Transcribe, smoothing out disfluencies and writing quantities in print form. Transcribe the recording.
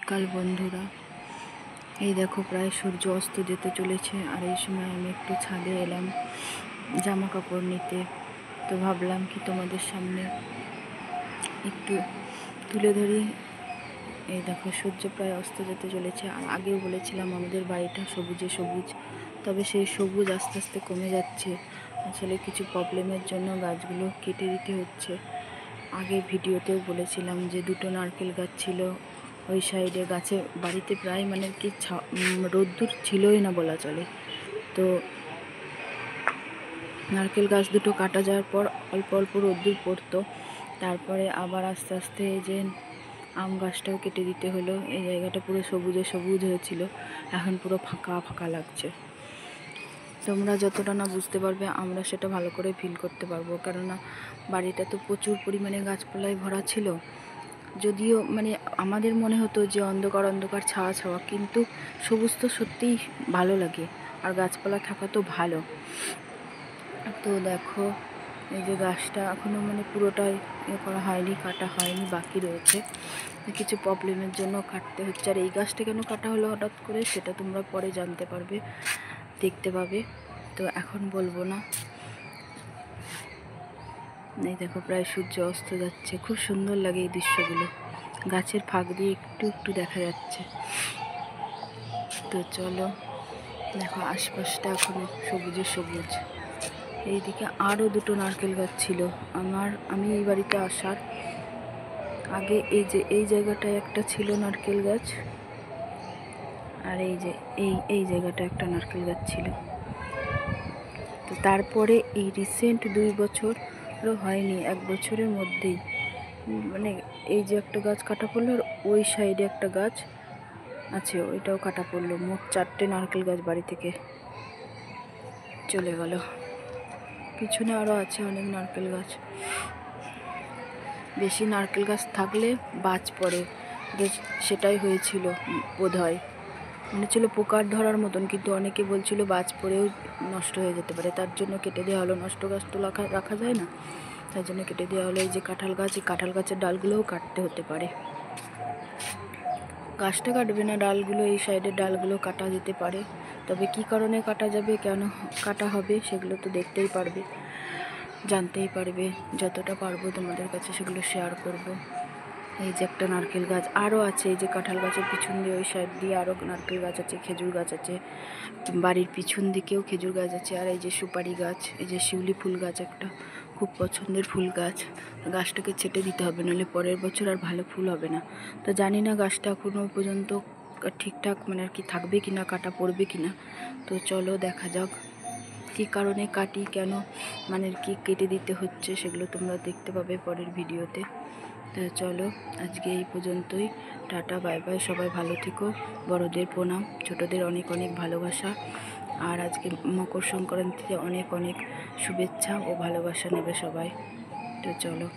শীতকাল বন্ধুরা, এই দেখো প্রায় সূর্য অস্ত যেতে চলেছে। আর এই সময় আমি একটু ছাদে এলাম জামা কাপড় নিতে। তো ভাবলাম কি তোমাদের সামনে একটু তুলে ধরি। এই দেখো সূর্য প্রায় অস্ত যেতে চলেছে। আর আগেও বলেছিলাম আমাদের বাড়িটা সবুজে সবুজ, তবে সেই সবুজ আস্তে আস্তে কমে যাচ্ছে। আসলে কিছু প্রবলেমের জন্য গাছগুলো কেটে দিতে হচ্ছে। আগে ভিডিওতেও বলেছিলাম যে দুটো নারকেল গাছ ছিল ওই সাইডে, গাছে বাড়িতে প্রায় মানে কি রোদ্দুর ছিলই না বলা চলে। তো নারকেল গাছ দুটো কাটা যাওয়ার পর অল্প অল্প রোদ্দুর পড়তো। তারপরে আবার আস্তে আস্তে এই যে আম গাছটাও কেটে দিতে হলো। এই জায়গাটা পুরো সবুজে সবুজ হয়েছিল, এখন পুরো ফাঁকা ফাঁকা লাগছে। তোমরা যতটা না বুঝতে পারবে আমরা সেটা ভালো করে ফিল করতে পারবো, কেননা বাড়িটা তো প্রচুর পরিমাণে গাছপালায় ভরা ছিল। যদিও মানে আমাদের মনে হতো যে অন্ধকার অন্ধকার ছাওয়া ছাওয়া, কিন্তু সবুজ তো সত্যিই ভালো লাগে, আর গাছপালা থাকা তো ভালো। তো দেখো এই যে গাছটা এখনও মানে পুরোটাই করা হয়নি, কাটা হয়নি, বাকি রয়েছে। কিছু প্রবলেমের জন্য কাটতে হচ্ছে। আর এই গাছটা কেন কাটা হলো হঠাৎ করে সেটা তোমরা পরে জানতে পারবে, দেখতে পাবে। তো এখন বলবো না। এই দেখো প্রায় সূর্য অস্ত যাচ্ছে, খুব সুন্দর লাগে এই দৃশ্যগুলো, গাছের ফাঁক দিয়ে একটু একটু দেখা যাচ্ছে। তো চলো দেখো আশপাশটা এখনো সবুজে সবুজ। এইদিকে আরও দুটো নারকেল গাছ ছিল। আমি এই বাড়িতে আসার আগে এই জায়গাটায় একটা ছিল নারকেল গাছ, আর এই জায়গাটা একটা নারকেল গাছ ছিল। তো তারপরে এই রিসেন্ট 2 বছরও হয়নি, 1 বছরের মধ্যেই মানে এই যে একটা গাছ কাটা পড়লো, আর ওই সাইডে একটা গাছ আছে ওইটাও কাটা পড়লো। মোট 4টে নারকেল গাছ বাড়ি থেকে চলে গেল। পিছনে আরও আছে অনেক নারকেল গাছ। বেশি নারকেল গাছ থাকলে বাজ পড়ে, সেটাই হয়েছিল বোধহয়। মনে ছিল পোকার ধরার মতন, কিন্তু অনেকে বলছিল বাজ পড়েও নষ্ট হয়ে যেতে পারে, তার জন্য কেটে দেওয়া হলো। নষ্ট গাছ তো রাখা যায় না, তার জন্য কেটে দেওয়া হলো। এই যে কাঁঠাল গাছ, এই কাঁঠাল গাছের ডালগুলোও কাটতে হতে পারে। গাছটা কাটবে না, ডালগুলো, এই সাইডের ডালগুলো কাটা যেতে পারে। তবে কি কারণে কাটা যাবে, কেন কাটা হবে, সেগুলো তো দেখতেই পারবে, জানতেই পারবে। যতটা পারবো তোমাদের কাছে সেগুলো শেয়ার করব। এই যে একটা নারকেল গাছ আরও আছে, এই যে কাঁঠাল গাছের পিছন দিয়ে ওই সাইড দিয়ে আরও নারকেল গাছ আছে, খেজুর গাছ আছে, বাড়ির পিছন দিকেও খেজুর গাছ আছে। আর এই যে সুপারি গাছ, এই যে শিউলি ফুল গাছ, একটা খুব পছন্দের ফুল গাছ। গাছটাকে ছেটে দিতে হবে, নাহলে পরের বছর আর ভালো ফুল হবে না। তো জানি না গাছটা এখনও পর্যন্ত ঠিকঠাক মানে আর কি থাকবে কি না, কাটা পড়বে কি না। তো চলো দেখা যাক কী কারণে কাটি, কেন মানে কি কেটে দিতে হচ্ছে, সেগুলো তোমরা দেখতে পাবে পরের ভিডিওতে। তো চলো আজকে এই পর্যন্তই। Tata, bye bye. সবাই ভালো থেকো। বড়দের প্রণাম, ছোটদের অনেক অনেক ভালোবাসা। আর আজকে মকর সংক্রান্তিতে অনেক অনেক শুভেচ্ছা ও ভালোবাসা নেবে সবাই। তো চলো।